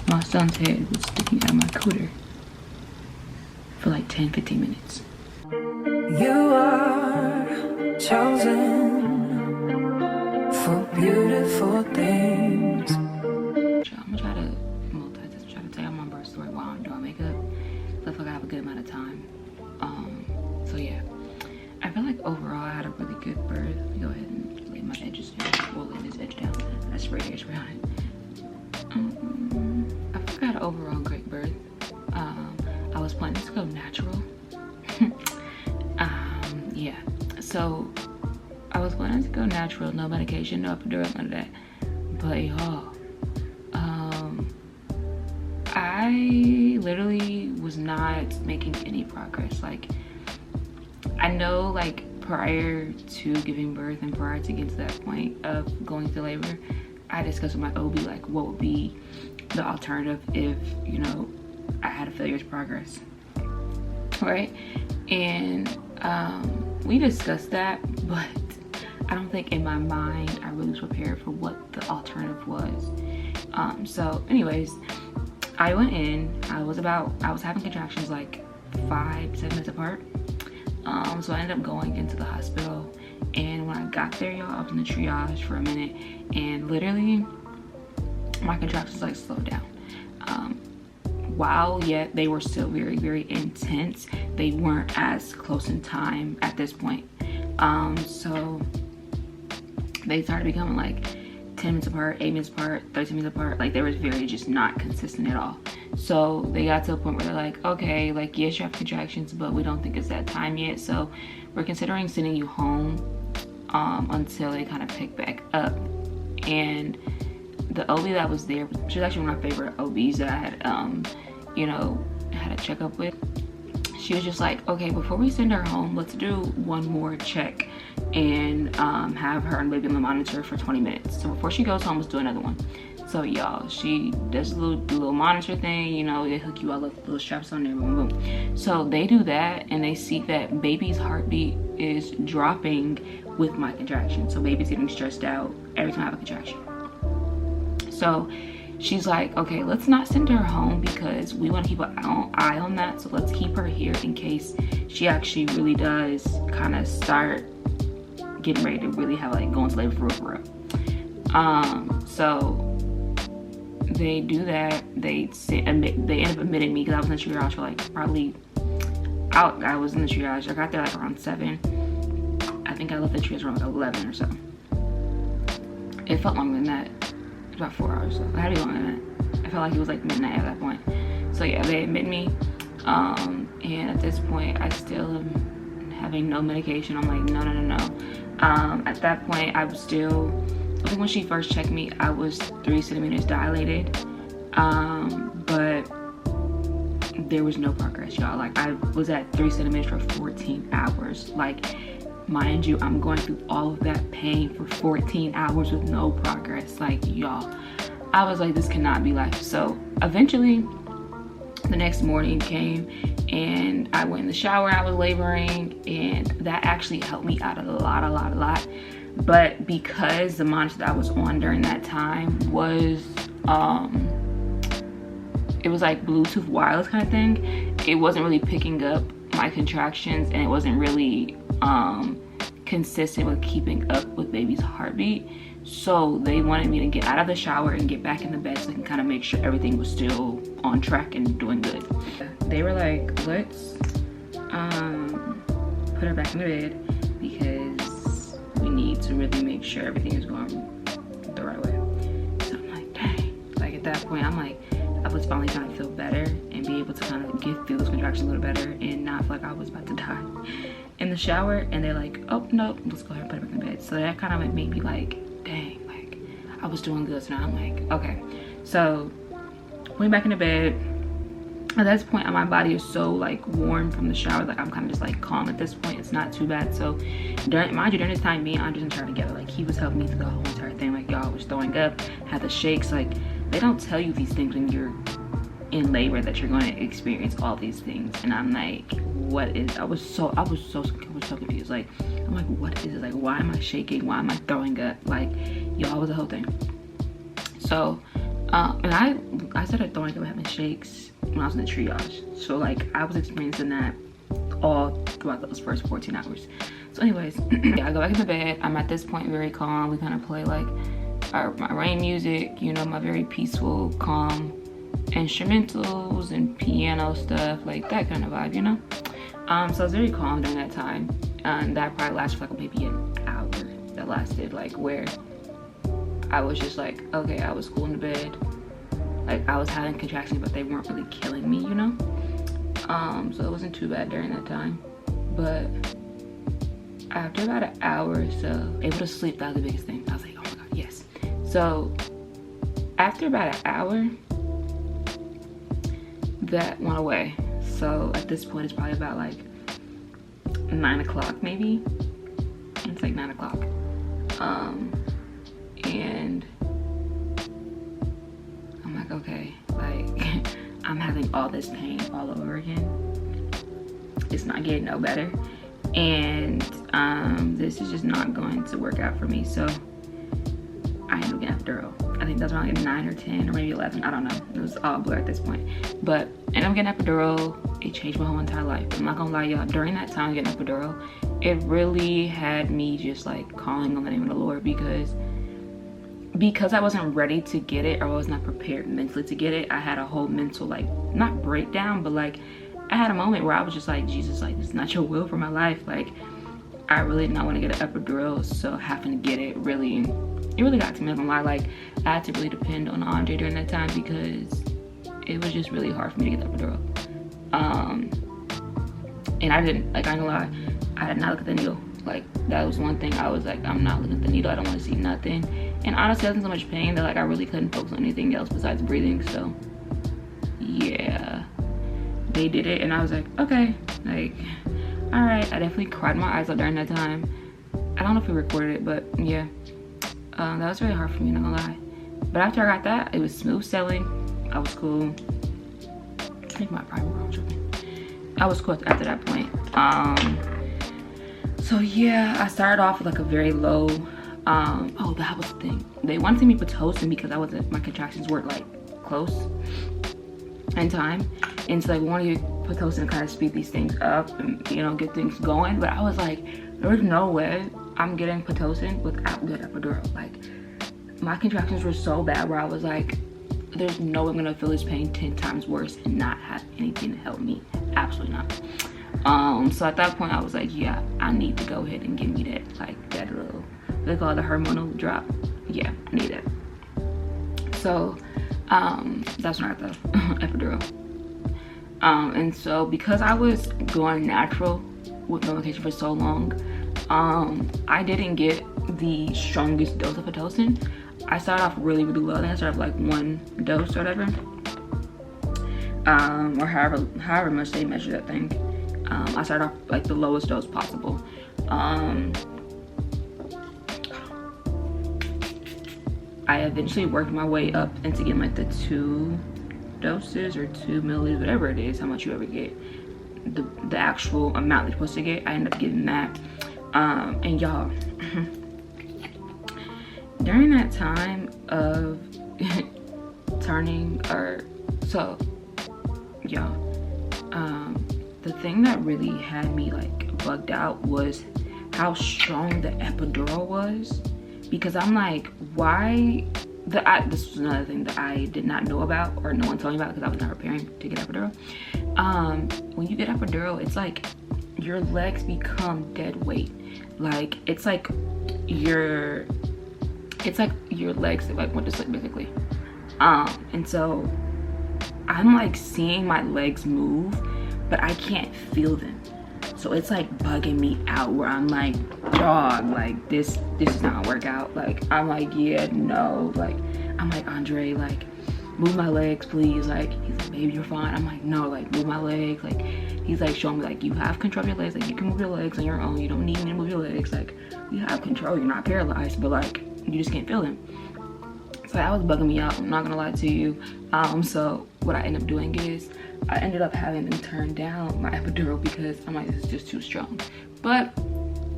my son's head was sticking out of my cooter for like 10-15 minutes. You are chosen for beautiful things. I'm gonna try to multitask, try to tell you my birth story while I'm doing makeup. So I feel like I have a good amount of time. So yeah, I feel like overall I had a really good birth. Let me go ahead and lay my edges here. We'll lay this edge down. I sprayed hairspray on it. I feel like I had an overall great birth. I was planning to go natural. Yeah, so I was planning to go natural, no medication, no epidural, none of that. But y'all, I literally was not making any progress. Like, I know, like, prior to giving birth and prior to getting to that point of going to labor, I discussed with my OB, like, what would be the alternative if, you know, I had a failure to progress, right? And we discussed that, but I don't think in my mind I really was prepared for what the alternative was. So anyways, I went in. I was having contractions like 5-7 minutes apart. So I ended up going into the hospital, and when I got there, y'all, I was in the triage for a minute, and literally my contractions like slowed down. While yet they were still very, very intense, they weren't as close in time at this point. So they started becoming like 10 minutes apart, 8 minutes apart, 13 minutes apart. Like, they were very just not consistent at all. So they got to a point where they're like, okay, like, yes, you have contractions, but we don't think it's that time yet. So we're considering sending you home until they kind of pick back up. And the OB that was there, she was actually one of my favorite OBs that I had, you know, had a checkup with. She was just like, okay, before we send her home, let's do one more check and have her and baby on the monitor for 20 minutes. So before she goes home, let's do another one. So y'all, she does a little monitor thing, you know, they hook you all up with little straps on there, boom, boom. So they do that, and they see that baby's heartbeat is dropping with my contraction. So baby's getting stressed out every time I have a contraction. So she's like, okay, let's not send her home because we want to keep an eye on that. So let's keep her here in case she actually really does kind of start getting ready to really have, like, go into labor for real. So they do that. They end up admitting me because I was in the triage for like probably I was in the triage. I got there like around 7. I think I left the triage around like 11 or so. It felt longer than that. About 4 hours. So it had to be longer than that. I felt like it was like midnight at that point. So yeah, they admit me. And at this point, I still am having no medication. I'm like, no. At that point, I was still, I think when she first checked me, I was 3 centimeters dilated. But there was no progress, y'all. Like, I was at 3 centimeters for 14 hours. Like, mind you, I'm going through all of that pain for 14 hours with no progress. Like, y'all, I was like, this cannot be life. So eventually the next morning came, and I went in the shower. I was laboring, and that actually helped me out a lot. But because the monitor that I was on during that time was it was like Bluetooth wireless kind of thing, it wasn't really picking up my contractions, and it wasn't really consistent with keeping up with baby's heartbeat. So they wanted me to get out of the shower and get back in the bed so they can kind of make sure everything was still on track and doing good. They were like, let's put her back in the bed because we need to really make sure everything is going the right way. So I'm like, dang. Like, at that point, I'm like, I was finally trying to feel better and be able to kind of get through those contractions a little better and not feel like I was about to die in the shower. And they're like, oh, no, let's go ahead and put her back in bed. So that kind of made me like, dang, like, I was doing good. So now I'm like, okay. So went back in the bed. At this point, my body is so like warm from the shower, like I'm kind of just like calm at this point. It's not too bad. So mind you, during this time, me and Andres and Charlie together, like, he was helping me through the whole entire thing. Like, y'all, was throwing up, had the shakes. Like, they don't tell you these things when you're in labor, that you're going to experience all these things. And I'm like, what is, I was so confused. Like, I'm like, what is it? Like, why am I shaking? Why am I throwing up? Like, y'all, was the whole thing. So And I started throwing up, having shakes when I was in the triage. So like I was experiencing that all throughout those first 14 hours. So anyways, yeah, I go back into bed. I'm at this point very calm. We kind of play like my rain music, you know, my very peaceful, calm instrumentals and piano stuff, like that kind of vibe, you know. So I was very calm during that time, and that probably lasted for like maybe an hour. That lasted, like, where I was just like, okay, I was cool in the bed. Like I was having contractions, but they weren't really killing me, you know. So it wasn't too bad during that time. But after about an hour or so, able to sleep, that was the biggest thing. I was like, oh my god, yes. So after about an hour, that went away. So at this point, it's probably about like 9 o'clock maybe. It's like 9 o'clock. And I'm like, okay, like I'm having all this pain all over again. It's not getting no better. And this is just not going to work out for me. So I ended up getting epidural. I think that's around like 9 or 10 or maybe 11. I don't know. It was all blur at this point. But and I'm getting epidural. It changed my whole entire life. I'm not gonna lie, y'all. During that time getting epidural, it really had me just like calling on the name of the Lord, because I wasn't ready to get it, or I was not prepared mentally to get it. I had a whole mental, like, not breakdown, but like I had a moment where I was just like, Jesus, like, it's not your will for my life. Like, I really did not want to get an epidural, so having to get it really got to me. I'm not gonna lie, like I had to really depend on Andre during that time because it was just really hard for me to get the epidural. And I didn't, like, I ain't gonna lie, I did not look at the needle. Like, that was one thing. I was like, I'm not looking at the needle. I don't want to see nothing. And honestly, I was in so much pain that like I really couldn't focus on anything else besides breathing. So yeah, they did it, and I was like, okay, like, all right. I definitely cried my eyes out during that time. I don't know if we recorded it, but yeah, that was really hard for me, not gonna lie. But after I got that, it was smooth sailing. I was cool. I think my primer wrong. I was cool after that point. So yeah, I started off with like a very low. Oh, that was the thing. They wanted me Pitocin because my contractions weren't like close in time, and so like wanted you Pitocin to kind of speed these things up and, you know, get things going. But I was like, there's no way I'm getting Pitocin without good epidural. Like, my contractions were so bad where I was like, there's no way I'm gonna feel this pain 10 times worse and not have anything to help me. Absolutely not. So at that point I was like, yeah, I need to go ahead and give me that, like, that little, they call it the hormonal drop. Yeah, I need it. So that's when I got the epidural. And so because I was going natural with no medication for so long, I didn't get the strongest dose of Pitocin. I started off really low. I think I started off like 1 dose or whatever, or however much they measure that thing. I started off like the lowest dose possible. I eventually worked my way up into getting like the 2 doses or 2 milliliters, whatever it is, how much you ever get, the actual amount you're supposed to get. I ended up getting that. And y'all, during that time of turning, the thing that really had me like bugged out was how strong the epidural was, because I'm like, why? This was another thing that I did not know about, or no one told me about, because I was not preparing to get epidural. When you get epidural, it's like your legs become dead weight. Like, it's like your legs like went to sleep basically. And so I'm like seeing my legs move, but I can't feel them. So it's like bugging me out, where I'm like, dog, like this is not gonna work out. Like, I'm like, yeah, no. Like, I'm like, Andre, like, move my legs, please. Like, he's like, baby, you're fine. I'm like, no, like, move my legs. Like, he's like showing me, like, you have control of your legs. Like, you can move your legs on your own. You don't need me to move your legs. Like, you have control. You're not paralyzed, but like, you just can't feel them. So that was bugging me out, I'm not gonna lie to you. So what I ended up doing is I ended up having them turn down my epidural, because I'm like, this is just too strong. But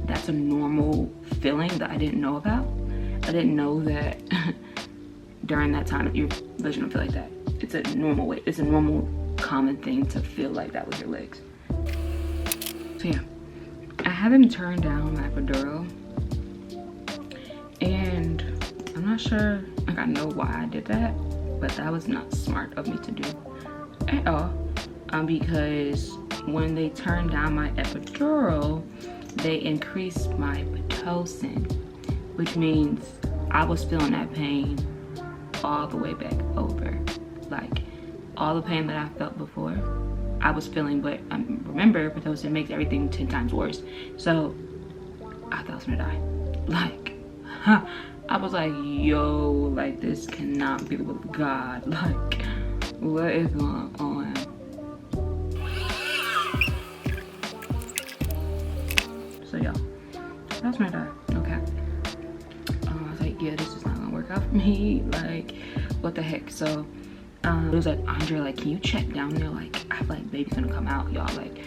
that's a normal feeling that I didn't know about. I didn't know that during that time, your legs don't feel like that. It's a normal way. It's a normal, common thing to feel like that with your legs. So yeah, I had him turn down my epidural, and I'm not sure, like, I know why I did that, but that was not smart of me to do at all. Because when they turned down my epidural, they increased my pitocin, which means I was feeling that pain all the way back over. Like, all the pain that I felt before, I was feeling, but remember, pitocin makes everything 10 times worse. So I thought I was gonna die. Like, I was like, yo, like, this cannot be the will of God. Like, what is going on? So yeah, that's when I died. Okay. I was like, yeah, this is not gonna work out for me. Like, what the heck? So it was like, Andre, like, can you check down there? Like, I feel like baby's gonna come out, y'all. Like,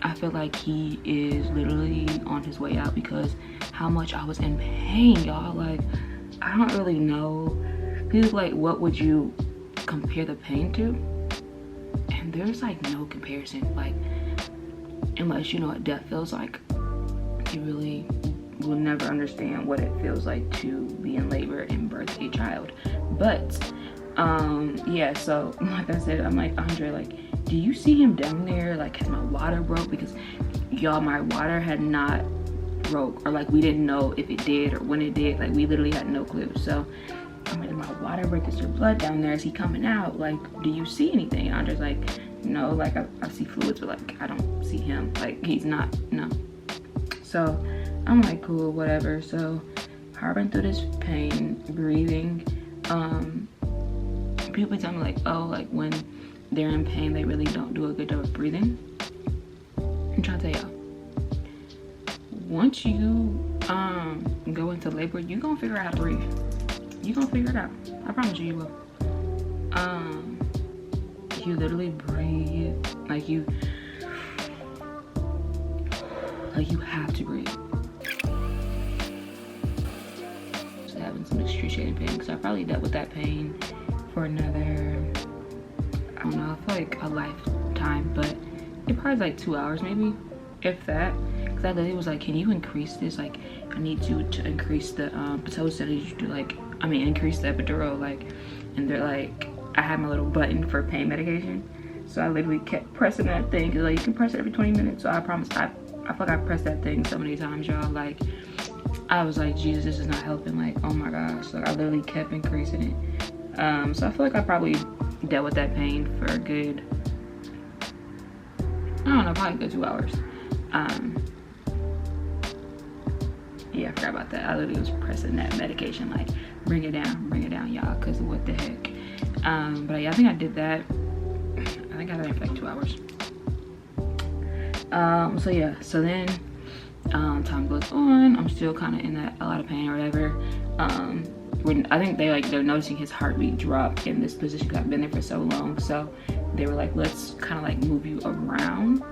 I feel like he is literally on his way out because how much I was in pain, y'all. Like, I don't really know. He was like, what would you compare the pain to? And there's like no comparison. Like, unless you know what death feels like, you really will never understand what it feels like to be in labor and birth a child. But yeah, so like I said, I'm like, Andre, like, do you see him down there? Like, has my water broke? Because y'all, my water had not broke, or like we didn't know if it did or when it did. Like, we literally had no clue. So I'm like, my water break, is there blood down there? Is he coming out? Like, do you see anything? And Andre's like, no, like I see fluids, but like I don't see him. Like, he's not, no. So I'm like, cool, whatever. So harboring through this pain, breathing. People tell me like, oh, like when they're in pain, they really don't do a good job of breathing. I'm trying to tell y'all, once you go into labor, you're gonna figure out how to breathe. You're gonna figure it out. I promise you, you will. You literally breathe like you have to breathe. Just having some excruciating pain, because I probably dealt with that pain for another, I don't know, I feel like a lifetime, but it probably like 2 hours maybe, if that. Because that lady was like, can you increase this? Like, I need you to increase the pitocin. I need you to like, increase the epidural. Like, and they're like, I had my little button for pain medication, so I literally kept pressing that thing, because like you can press it every 20 minutes. So I promise, I feel like I pressed that thing so many times, y'all. Like, I was like, Jesus, this is not helping. Like, oh my gosh. Like, I literally kept increasing it. So I feel like I probably dealt with that pain for a good, I don't know, probably a good 2 hours. Yeah, I forgot about that. I literally was pressing that medication, like, bring it down, y'all, because what the heck. But yeah, I think I did that. I think I did it for like 2 hours. So yeah, so then time goes on. I'm still kind of in a lot of pain or whatever. I think they're noticing his heartbeat drop in this position because I've been there for so long. So they were like, let's kind of like move you around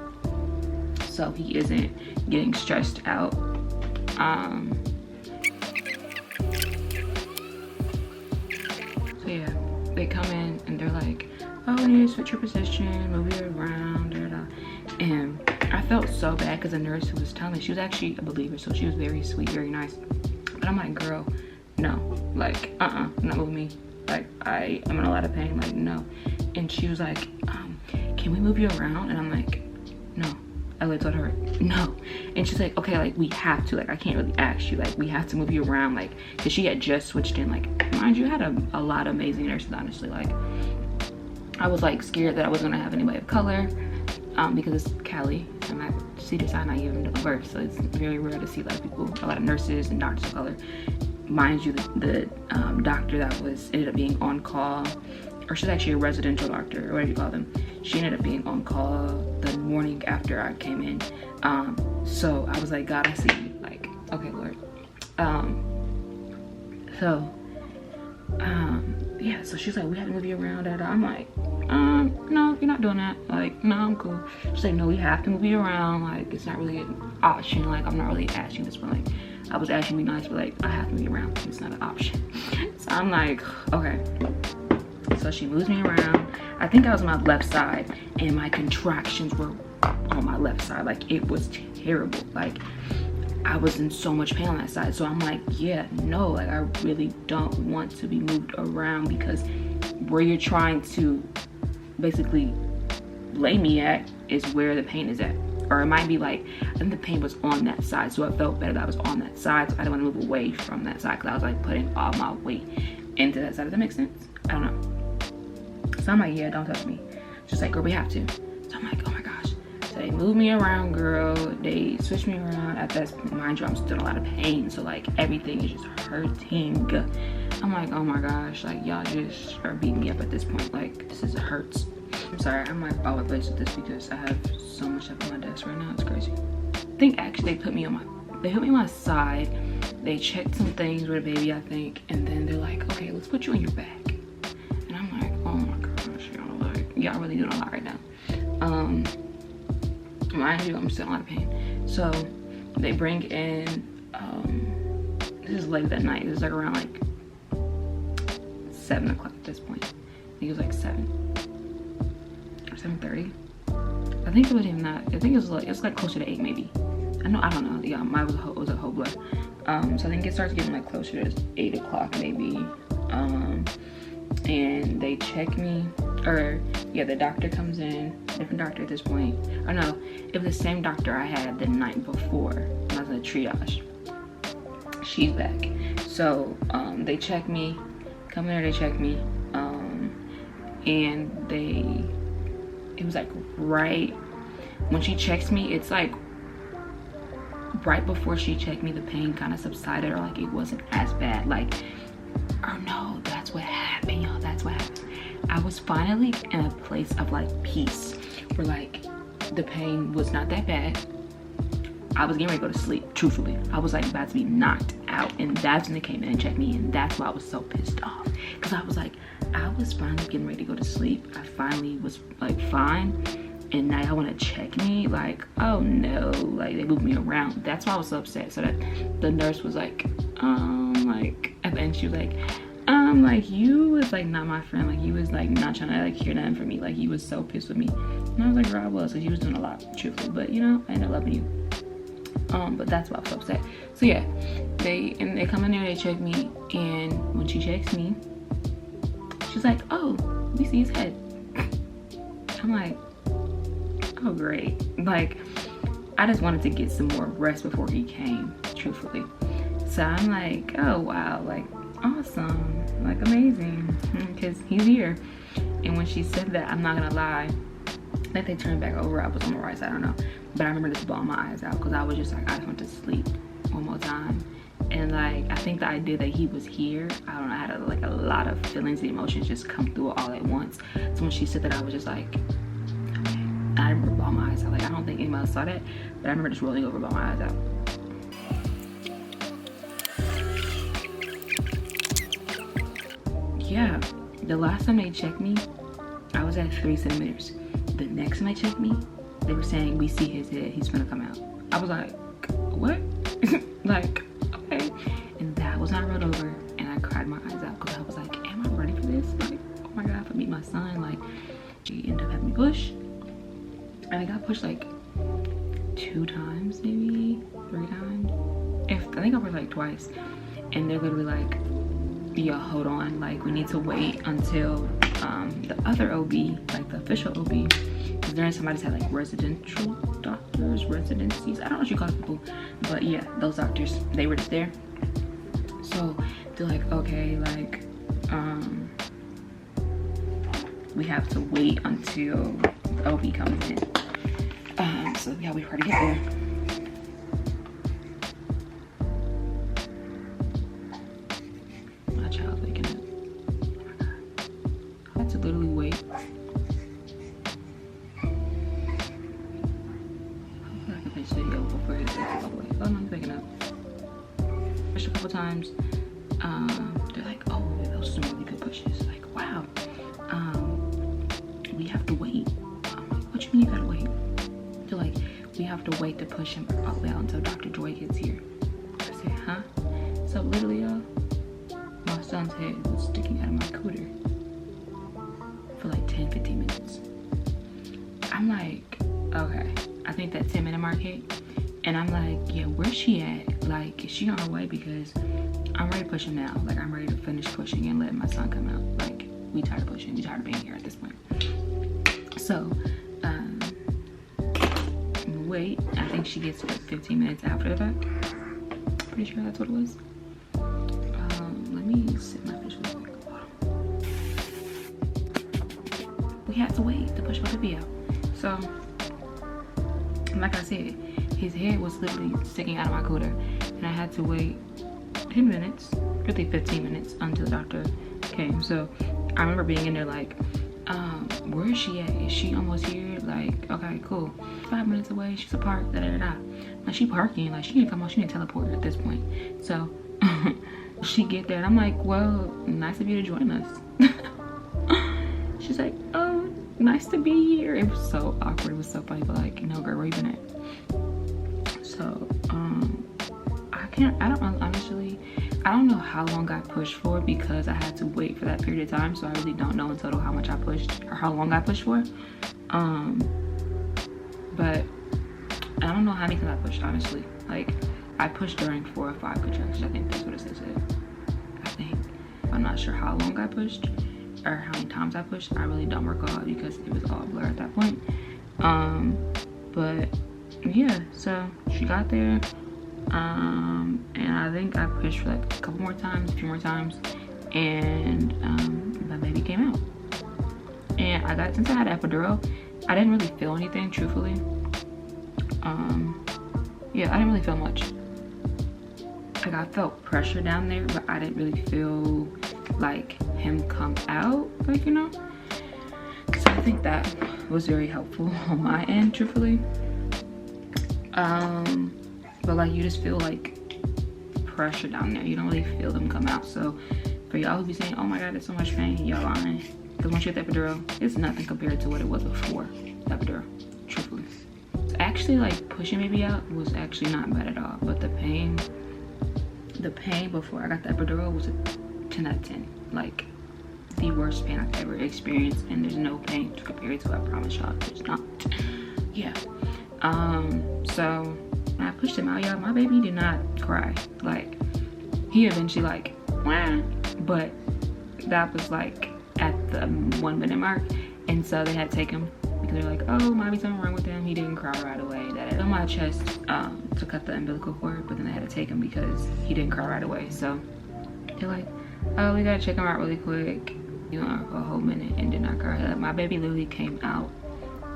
so he isn't getting stressed out. So yeah, they come in and they're like, oh, we need to switch your position, move you around, and I felt so bad because the nurse who was telling me, she was actually a believer, so she was very sweet, very nice. But I'm like, girl, no, like, not with me. Like, I am in a lot of pain, like, no. And she was like, can we move you around? And I'm like, no. I literally told her, no. And she's like, okay, like, we have to, like, I can't really ask you, like, we have to move you around, like, because she had just switched in, like, mind you, I had a lot of amazing nurses, honestly. Like, I was, like, scared that I wasn't gonna have anybody of color, because it's Cali, and I see this, I not even give birth, so it's very rare to see a lot of people, a lot of nurses and doctors of color. Mind you, the doctor that ended up being on call, or she's actually a residential doctor, or whatever you call them. She ended up being on call the morning after I came in. So I was like, God, I see you. Like, okay, Lord. Yeah, so she's like, we had to move you around. I'm like, no, you're not doing that. Like, no, I'm cool. She's like, no, we have to move you around. Like, it's not really an option. Like, I'm not really asking this, but like, I was asking to be nice, but like, I have to move you around. It's not an option. So I'm like, okay. So she moves me around. I think I was on my left side, and my contractions were on my left side. Like, it was terrible. Like, I was in so much pain on that side. So I'm like, yeah, no, like, I really don't want to be moved around, because where you're trying to basically lay me at is where the pain is at. Or it might be like, I think the pain was on that side, so it felt better that I was on that side. So I didn't want to move away from that side, because I was like putting all my weight into that side. Does that make sense? I don't know. So I'm like, yeah, don't touch me. She's like, girl, we have to. So I'm like, oh my gosh. So they move me around, girl. They switch me around. At that, mind you, I'm still in a lot of pain. So like, everything is just hurting. I'm like, oh my gosh, like, y'all just are beating me up at this point. Like, this is hurts. I'm sorry, I'm like all over the place with this, because I have so much stuff on my desk right now. It's crazy. I think actually they put me on my side. They checked some things with a baby, I think, and then they're like, okay, let's put you on your back. And I'm like, oh my gosh, y'all really doing a lot right now. Mind you, I'm still in a lot of pain. So they bring in, this is late at night. This is like around like 7 o'clock at this point. I think it was like 7 or 7:30. I think it wasn't even that. I think it was like closer to 8 maybe. I don't know. Yeah, mine was a whole blur. So I think it starts getting like closer to 8 o'clock maybe. And they check me, or yeah, the doctor comes in, different doctor at this point. Or no, it was the same doctor I had the night before when I was in the triage. She's back. So they check me, come in there, they check me, and it was like right when she checks me, it's like right before she checked me, the pain kind of subsided, or like it wasn't as bad. Like, oh no, that's what happened, y'all. That's what happened. I was finally in a place of like peace, where like the pain was not that bad. I was getting ready to go to sleep, truthfully. I was like about to be knocked out, and that's when they came in and checked me, and that's why I was so pissed off, because I was like, I was finally getting ready to go to sleep. I finally was like fine, and now y'all want to check me? Like, oh no, like they moved me around. That's why I was so upset. So that the nurse was like, at the end she was like, you was like not my friend. Like, you was like not trying to like hear nothing from me. Like, you was so pissed with me. And I was like, girl, I was, because you was doing a lot, truthfully. But you know, I ended up loving you. But that's why I was so upset. So yeah, they come in there, they check me, and when she checks me, she's like, oh, we see his head. I'm like, oh great. Like, I just wanted to get some more rest before he came, truthfully. So I'm like, oh wow, like awesome, like amazing, because he's here. And when she said that, I'm not gonna lie, I think they turned back over. I was on the right side, I don't know, but I remember just bawling my eyes out, because I was just like, I just want to sleep one more time. And like, I think the idea that he was here, I don't know, I had a lot of feelings and emotions just come through all at once. So when she said that, I was just like, okay. And I remember bawling my eyes out. Like, I don't think anybody else saw that, but I remember just rolling over, bawling my eyes out. Yeah, the last time they checked me, I was at 3 centimeters. The next time they checked me, they were saying, we see his head, he's gonna come out. I was like, what? Like, okay. And that was not rolled over, and I cried my eyes out, because I was like, am I ready for this? Like, oh my god, if I meet my son, like, she ended up having me push. And I got pushed like 2 times, maybe 3 times. I think I pushed like twice. And they're literally like, yeah, hold on, like we need to wait until the other OB, like the official OB, because there somebody's had like residential doctors, residencies, I don't know what you call people, but yeah, those doctors, they were just there. So they're like, okay, like we have to wait until the OB comes in. So yeah, we already get there. Literally wait. I can finish the video before he gets all the way. Oh no, I'm picking up. Pushed a couple times. They're like, oh, those are some really good pushes. Like, wow. We have to wait. I'm like, what you mean you gotta wait? They're like, we have to wait to push him all the way out until Dr. Joy gets here. I said, huh? So literally, y'all, my son's head was sticking out of my cooter for like 10-15 minutes. I'm like, okay, I think that 10-minute mark hit, and I'm like, yeah, where's she at? Like, is she on her way? Because I'm ready to push him now. Like, I'm ready to finish pushing and let my son come out. Like, we tired of pushing, we tired of being here at this point. So wait, I think she gets 15 minutes after that. Pretty sure that's what it was. Let me sit my fish real quick. We had to wait to push my baby out. So, like I said, his head was literally sticking out of my cooter, and I had to wait 10 minutes, really 15 minutes until the doctor came. So I remember being in there like, where is she at? Is she almost here? Like, okay, cool. 5 minutes away, she's a park, da-da-da-da. Like, she parking, like, she need to come on, she need to teleport at this point. So she get there, and I'm like, well, nice of you to join us. She's like, oh, nice to be here. It was so awkward, it was so funny, but like, no, girl, where you been at? So, I don't know how long I pushed for, because I had to wait for that period of time, so I really don't know in total how much I pushed or how long I pushed for. But I don't know how many times I pushed, honestly. Like, I pushed during 4 or 5 contractions. I think that's what it says. I think. I'm not sure how long I pushed or how many times I pushed. I really don't recall because it was all blur at that point. But yeah, so she got there. And I think I pushed for like a couple more times, a few more times, and my baby came out. And since I had epidural, I didn't really feel anything, truthfully. Yeah, I didn't really feel much. Like, I felt pressure down there, but I didn't really feel like him come out, like, you know. So I think that was very helpful on my end, truthfully. But like, you just feel like pressure down there. You don't really feel them come out. So for y'all who be saying, oh my god, there's so much pain, y'all lying. Because once you get the epidural, it's nothing compared to what it was before the epidural, truthfully. So actually, like, pushing baby out was actually not bad at all. But the pain before I got the epidural was a 10 out of 10. Like, the worst pain I've ever experienced, and there's no pain to compare it to, I promise y'all. There's not. Yeah. So when I pushed him out, y'all, my baby did not cry. Like, he eventually like, wah, but that was like at the 1 minute mark, and so they had to take him because they're like, oh, might be something wrong with him. He didn't cry right away. That on my chest to cut the umbilical cord, but then they had to take him because he didn't cry right away. So they're like, oh, we gotta check him out really quick, you know, for a whole minute, and did not cry. Like, my baby literally came out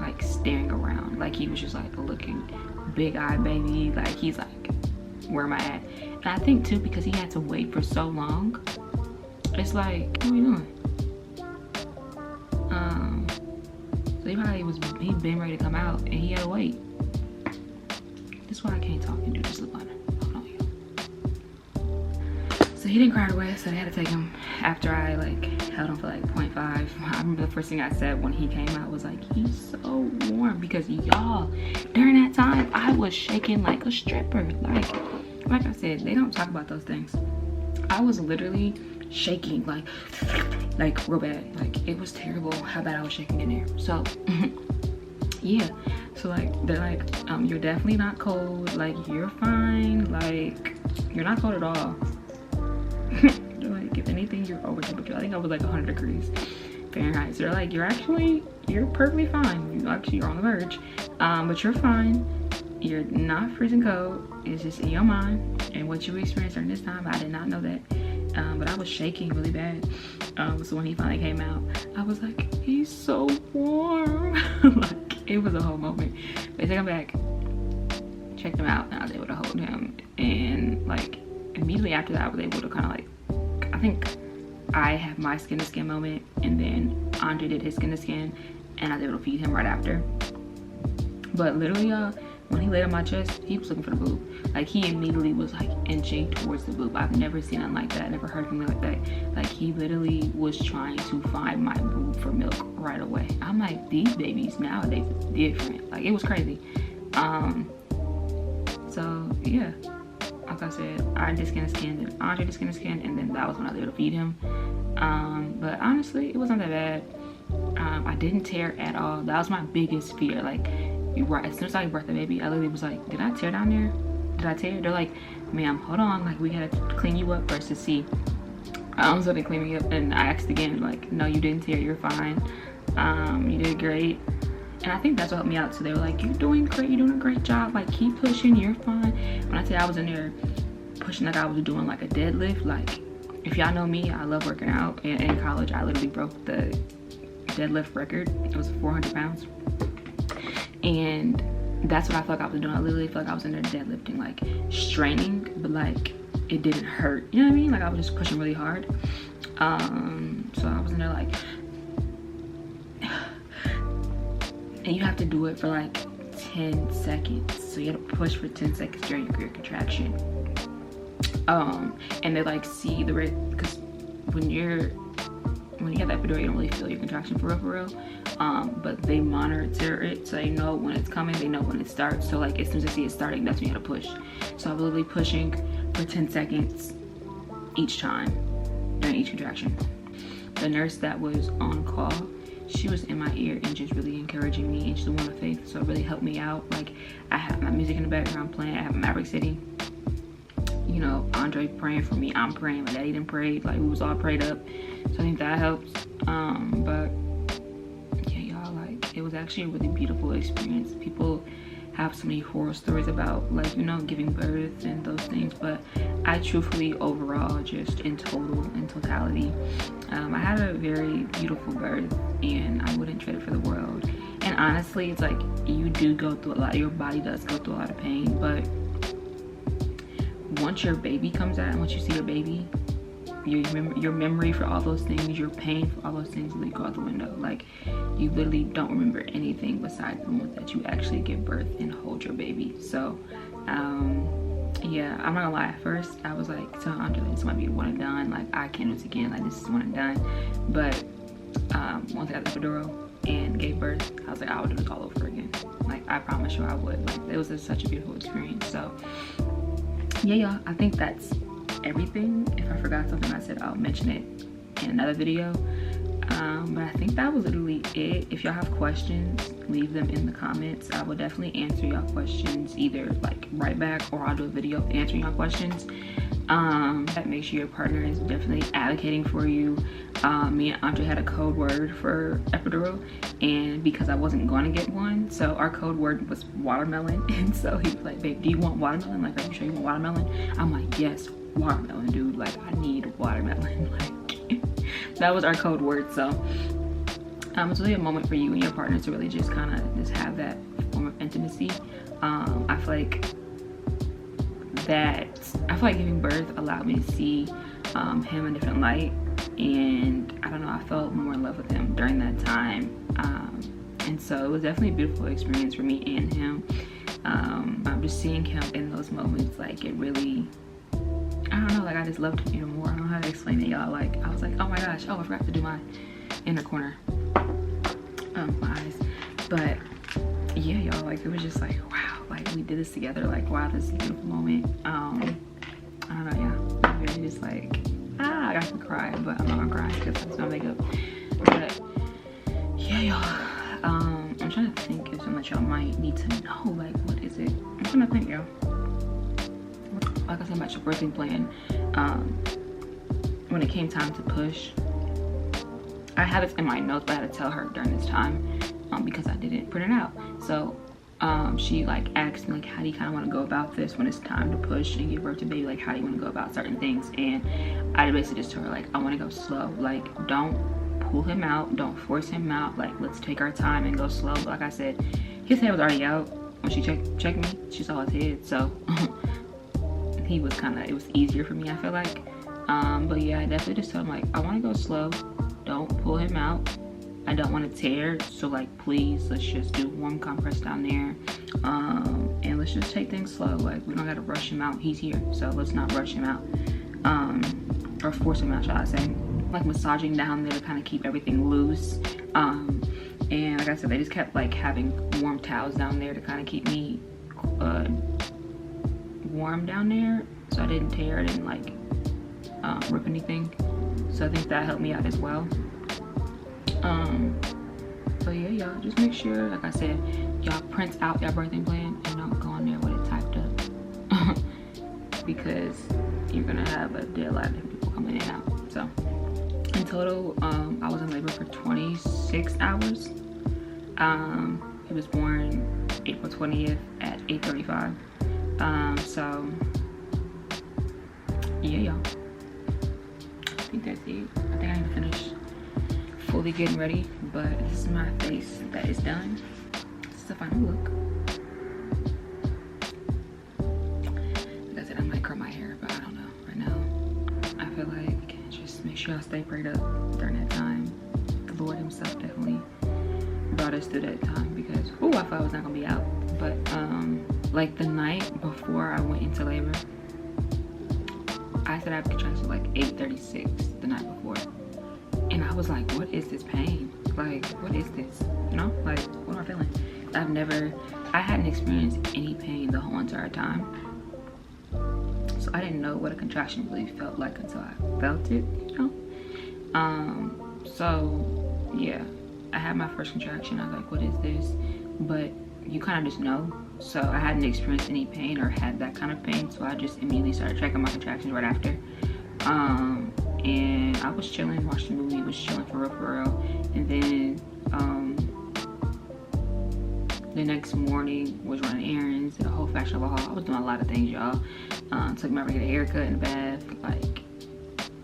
like staring around, like he was just like looking big-eyed baby, like he's like, where am I at? And I think too, because he had to wait for so long, it's like, what are you doing? So he'd been ready to come out, and he had to wait. That's why I can't talk and do this lip liner. Hold on, you. So he didn't cry away, so they had to take him after I like held him for like 0.5. I remember the first thing I said when he came out was like, he's so warm, because y'all, during that time I was shaking like a stripper. Like I said, they don't talk about those things. I was literally shaking like real bad. Like, it was terrible how bad I was shaking in there. So yeah, so like, they're like, you're definitely not cold, like you're fine, like you're not cold at all. Like, if anything, you're over temperature. I think I was like 100 degrees Fahrenheit. So they're like, you're perfectly fine. You're on the verge, but you're fine. You're not freezing cold. It's just in your mind and what you experienced during this time. I did not know that, but I was shaking really bad. So when he finally came out, I was like, he's so warm. Like, it was a whole moment. They took him back, checked him out, and I was able to hold him. And like, immediately after that, I was able to kind of like, I think I had my skin to skin moment, and then Andre did his skin to skin, and I was able to feed him right after. But literally, when he laid on my chest, he was looking for the boob. Like, he immediately was like inching towards the boob. I've never seen him like that, never heard him like that. Like, he literally was trying to find my boob for milk right away. I'm like, these babies nowadays is different. Like, it was crazy. So yeah, like I said, I did skin to skin, then Andre did skin to skin, and then that was when I was able to feed him. But honestly, it wasn't that bad. I didn't tear at all. That was my biggest fear. Like, as soon as I birthed the baby, I literally was like, did I tear down there? Did I tear? They're like, ma'am, hold on, like we gotta clean you up first to see. So they cleaned me up, and I asked again, like, no, you didn't tear, you're fine. You did great. And I think that's what helped me out. So they were like, you're doing great, you're doing a great job, like keep pushing, you're fine. When I say I was in there pushing like I was doing like a deadlift, like if y'all know me, I love working out. And in college, I literally broke the deadlift record. It was 400 pounds. And that's what I felt like I was doing. I literally felt like I was in there deadlifting, like straining, but like it didn't hurt. You know what I mean? Like I was just pushing really hard. So I was in there like, and you have to do it for like 10 seconds. So you have to push for 10 seconds during your contraction. And they like see the rate, because when you have that epidural, you don't really feel your contraction for real. But they monitor it, so they know when it's coming, they know when it starts. So like as soon as they see it starting, that's when you have to push. So I'm literally pushing for 10 seconds each time during each contraction. The nurse that was on call, she was in my ear and just really encouraging me, and she's a woman of faith, so it really helped me out. Like I have my music in the background playing, I have Maverick City, you know, Andre praying for me, I'm praying, my daddy didn't pray, like we was all prayed up, so I think that helps. But yeah, y'all, like it was actually a really beautiful experience. People have so many horror stories about, like, you know, giving birth and those things, but I truthfully, overall, just in totality, I had a very beautiful birth, and I wouldn't trade it for the world. And honestly, it's like you do go through a lot, your body does go through a lot of pain, but once your baby comes out and once you see your baby, your memory for all those things, your pain for all those things really go out the window. Like you literally don't remember anything besides the moment that you actually give birth and hold your baby. So yeah, I'm not gonna lie, at first I was like telling Andre, this might be one and done, like I can't do this again, like this is one and done. But once I got the epidural and gave birth, I was like, I would do this all over again. Like I promise you I would. Like it was such a beautiful experience. So yeah, y'all, I think that's everything. If I forgot something I said, I'll mention it in another video. But I think that was literally it. If y'all have questions, leave them in the comments. I will definitely answer y'all questions, either like right back, or I'll do a video answering y'all questions. Make sure your partner is definitely advocating for you. Me and Andre had a code word for epidural, and because I wasn't going to get one, so our code word was watermelon. And so he was like, babe, do you want watermelon? Like, are you sure you want watermelon? I'm like, yes, watermelon, dude. Like I need watermelon. Like that was our code word. So it's really a moment for you and your partner to really just kind of just have that form of intimacy. I feel like giving birth allowed me to see him in a different light, and I don't know, I felt more in love with him during that time. And so it was definitely a beautiful experience for me and him. Just seeing him in those moments, like it really, I don't know, like I just loved him even more. I don't know how to explain it, y'all. Like I was like, oh my gosh, oh I forgot to do my inner corner of my eyes. But yeah, y'all, like it was just like, wow, like we did this together. Like wow, this is a beautiful moment. I don't know, yeah, I'm really just like, I got to cry, but I'm not gonna cry because that's my makeup. But yeah, y'all, I'm trying to think of something that y'all might need to know. Like what is it? I'm trying to think, y'all. Like I said, my birthing plan, when it came time to push, I had it in my notes, but I had to tell her during this time because I didn't print it out. So she like asked me, like, how do you kind of want to go about this when it's time to push and give birth to baby? Like, how do you want to go about certain things? And I basically just told her, like, I want to go slow. Like, don't pull him out, don't force him out. Like, let's take our time and go slow. But like I said, his head was already out when she checked me. She saw his head, so he was it was easier for me, I feel like. But yeah, I definitely just told him, like, I want to go slow, don't pull him out, I don't want to tear, so like please, let's just do warm compress down there, and let's just take things slow. Like we don't gotta rush him out, he's here, so let's not rush him out, or force him out, shall I say. Like massaging down there to kind of keep everything loose, and like I said, they just kept like having warm towels down there to kind of keep me warm down there, so I didn't tear, I didn't like rip anything. So I think that helped me out as well. But yeah, y'all, just make sure, like I said, y'all print out your birthing plan and don't go on there with it typed up because you're gonna have a lot of different people coming in and out. So in total, I was in labor for 26 hours. He was born April 20th at 8:35. So yeah, y'all, I think that's it. I think I need to finish fully getting ready, but this is my face that is done. This is the final look. Like I said, I might curl my hair, but I don't know right now. I feel like just make sure I stay prayed up during that time. The Lord himself definitely brought us through that time because I thought I was not gonna be out. But like the night before I went into labor, I said I have contractions like 8:36 the night before. And I was like, what is this pain? Like, what is this? You know, like, what am I feeling? I hadn't experienced any pain the whole entire time. So I didn't know what a contraction really felt like until I felt it, you know? So yeah, I had my first contraction. I was like, what is this? But you kind of just know. So I hadn't experienced any pain or had that kind of pain. So I just immediately started tracking my contractions right after. And I was chilling, watched the movie, was chilling for real. And then the next morning was running errands, a whole fashionable haul. I was doing a lot of things, y'all. Took me over to get a haircut in the bath, like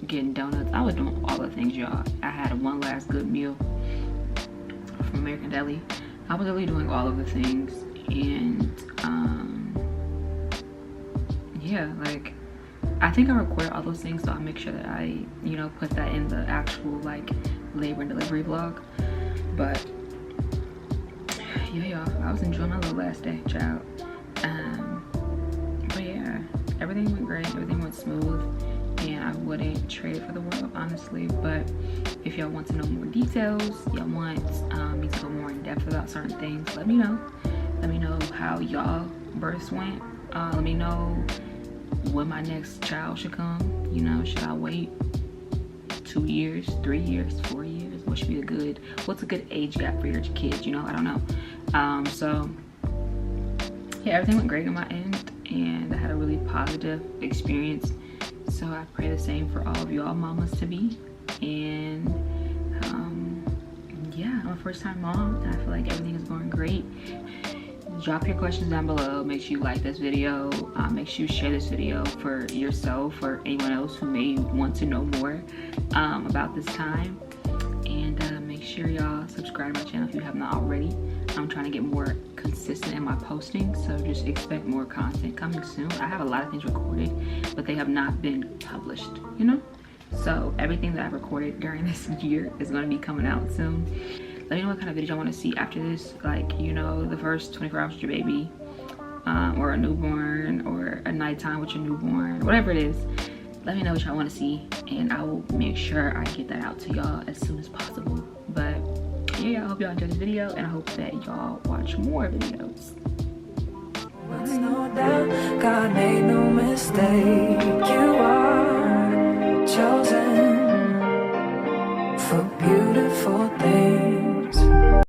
getting donuts. I was doing all the things, y'all. I had one last good meal from American Deli. I was really doing all of the things, and yeah, like I think I recorded all those things, so I'll make sure that I, you know, put that in the actual like labor and delivery vlog. But yeah, y'all, I was enjoying my little last day, child. But yeah, everything went great, everything went smooth, and I wouldn't trade it for the world, honestly. But if y'all want to know more details, y'all want me to go more in depth about certain things, let me know. Let me know how y'all births went. Let me know when my next child should come. You know, should I wait 2 years, 3 years, 4 years? What should be what's a good age gap for your kids? You know, I don't know. So yeah, everything went great on my end, and I had a really positive experience. So I pray the same for all of y'all mamas to be. And yeah, I'm a first time mom, and I feel like everything is going great. Drop your questions down below. Make sure you like this video. Make sure you share this video for yourself or anyone else who may want to know more about this time. And make sure y'all subscribe to my channel if you have not already. I'm trying to get more consistent in my posting, so just expect more content coming soon. I have a lot of things recorded, but they have not been published, you know? So everything that I've recorded during this year is going to be coming out soon. Let me know what kind of videos I want to see after this, like, you know, the first 24 hours with your baby, or a newborn, or a nighttime with your newborn, whatever it is. Let me know what y'all want to see, and I will make sure I get that out to y'all as soon as possible. But yeah, I hope y'all enjoyed this video, and I hope that y'all watch more videos. There's no doubt God made no mistake.